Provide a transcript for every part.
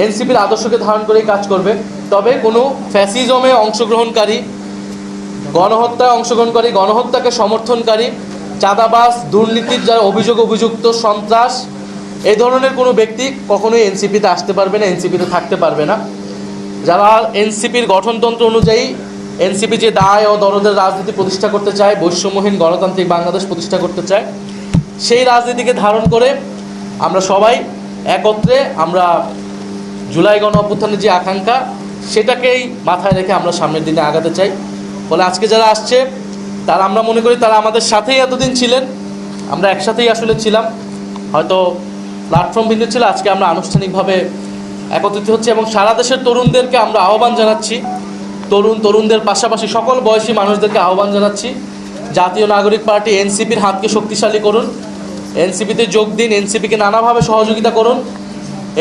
এনসিপির আদর্শকে ধারণ করেই কাজ করবে। তবে কোনো ফ্যাসিজমে অংশগ্রহণকারী, গণহত্যায় অংশগ্রহণকারী, গণহত্যাকে সমর্থনকারী, চাঁদাবাজ, দুর্নীতির যারা অভিযুক্ত, সন্ত্রাস, এই ধরনের কোনো ব্যক্তি কখনোই এনসিপিতে আসতে পারবে না, এনসিপিতে থাকতে পারবে না। যারা এনসিপির গঠনতন্ত্র অনুযায়ী এনসিপি যে দায় ও দরদের রাজনীতি প্রতিষ্ঠা করতে চায়, বৈষম্যহীন গণতান্ত্রিক বাংলাদেশ প্রতিষ্ঠা করতে চায়, সেই রাজনীতিকে ধারণ করে আমরা সবাই একত্রে আমরা জুলাই গণ অভ্যুত্থানের যে আকাঙ্ক্ষা, সেটাকেই মাথায় রেখে আমরা সামনের দিনে আগাতে চাই। ফলে আজকে যারা আসছে তারা, আমরা মনে করি তারা আমাদের সাথেই এতদিন ছিলেন, আমরা একসাথেই আসলে ছিলাম, হয়তো প্ল্যাটফর্ম ভিন্ন ছিল। আজকে আমরা আনুষ্ঠানিকভাবে একত্রিত হচ্ছে এবং সারা দেশের তরুণদেরকে আমরা আহ্বান জানাচ্ছি, তরুণদের পাশাপাশি সকল বয়সী মানুষদেরকে আহ্বান জানাচ্ছি, জাতীয় নাগরিক পার্টি এনসিপির হাতকে শক্তিশালী করুন, এনসিপিতে যোগ দিন, এনসিপিকে নানাভাবে সহযোগিতা করুন।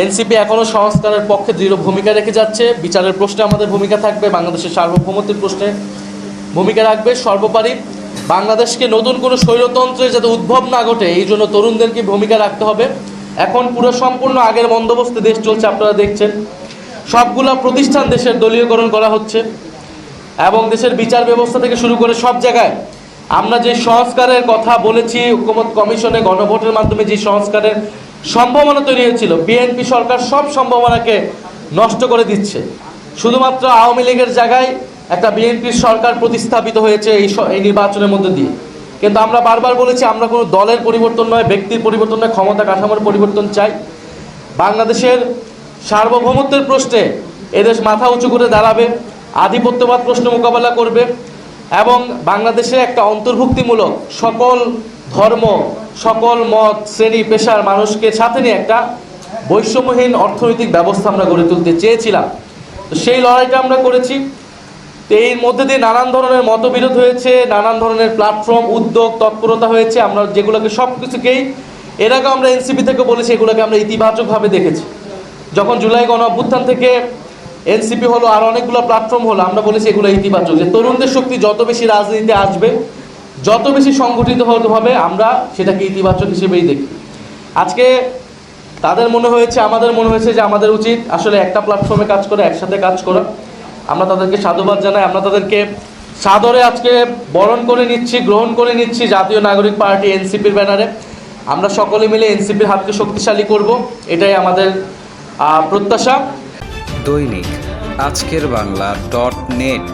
এনসিপি এখনও সংস্কারের পক্ষে দৃঢ় ভূমিকা রেখে যাচ্ছে, বিচারের প্রশ্নে আমাদের ভূমিকা থাকবে, বাংলাদেশের সার্বভৌমত্বের প্রশ্নে ভূমিকা রাখবে। সর্বোপরি বাংলাদেশকে নতুন কোনো স্বৈরতন্ত্রের যাতে উদ্ভব না ঘটে, এই জন্য তরুণদেরকে ভূমিকা রাখতে হবে। এখন পুরো সম্পূর্ণ আগের বন্দোবস্তে দেশ চলছে, আপনারা দেখছেন। সবগুলা প্রতিষ্ঠান দেশের দলীয়করণ করা হচ্ছে এবং দেশের বিচার ব্যবস্থা থেকে শুরু করে সব জায়গায় আমরা যে সংস্কারের কথা বলেছি, ঐকমত্য কমিশনে গণভোটের মাধ্যমে যে সংস্কারের সম্ভাবনা তৈরি হয়েছিল, বিএনপি সরকার সব সম্ভাবনাকে নষ্ট করে দিচ্ছে। শুধুমাত্র আওয়ামী লীগের জায়গায় একটা বিএনপির সরকার প্রতিস্থাপিত হয়েছে এই নির্বাচনের মধ্যে দিয়ে। কিন্তু আমরা বারবার বলেছি, আমরা কোনো দলের পরিবর্তন নয়, ব্যক্তির পরিবর্তন নয়, ক্ষমতা কাঠামোর পরিবর্তন চাই। বাংলাদেশের সার্বভৌমত্বের প্রশ্নে এদেশ মাথা উঁচু করে দাঁড়াবে, আধিপত্যবাদ প্রশ্ন মোকাবেলা করবে এবং বাংলাদেশে একটা অন্তর্ভুক্তিমূলক সকল ধর্ম, সকল মত, শ্রেণী পেশার মানুষকে সাথে নিয়ে একটা বৈষম্যহীন অর্থনৈতিক ব্যবস্থা আমরা গড়ে তুলতে চেয়েছিলাম। তো সেই লড়াইটা আমরা করেছি। তো এর মধ্যে দিয়ে নানান ধরনের মতবিরোধ হয়েছে, নানান ধরনের প্ল্যাটফর্ম, উদ্যোগ, তৎপরতা হয়েছে। আমরা যেগুলোকে সব কিছুকেই এর আগে আমরা এনসিপি থেকে বলেছি, এগুলোকে আমরা ইতিবাচকভাবে দেখেছি। যখন জুলাই গণ অভ্যুত্থান থেকে এনসিপি হলো, আর অনেকগুলো প্ল্যাটফর্ম হলো, আমরা বলেছি এগুলো ইতিবাচক, যে তরুণদের শক্তি যত বেশি রাজনীতিতে আসবে, যত বেশি সংগঠিত হতে হবে, আমরা সেটাকে ইতিবাচক হিসেবেই দেখি। আজকে তাদের মনে হয়েছে, আমাদের মনে হয়েছে যে আমাদের উচিত আসলে একটা প্ল্যাটফর্মে কাজ করে, একসাথে কাজ করা। আমরা তাদেরকে সাধুবাদ জানাই, আমরা তাদেরকে সাদরে আজকে বরণ করে নিচ্ছি, গ্রহণ করে নিচ্ছি জাতীয় নাগরিক পার্টি এনসিপির ব্যানারে। আমরা সকলে মিলে এনসিপির হাতকে শক্তিশালী করব, এটাই আমাদের প্রত্যাশা। দৈনিক আজকের বাংলা .net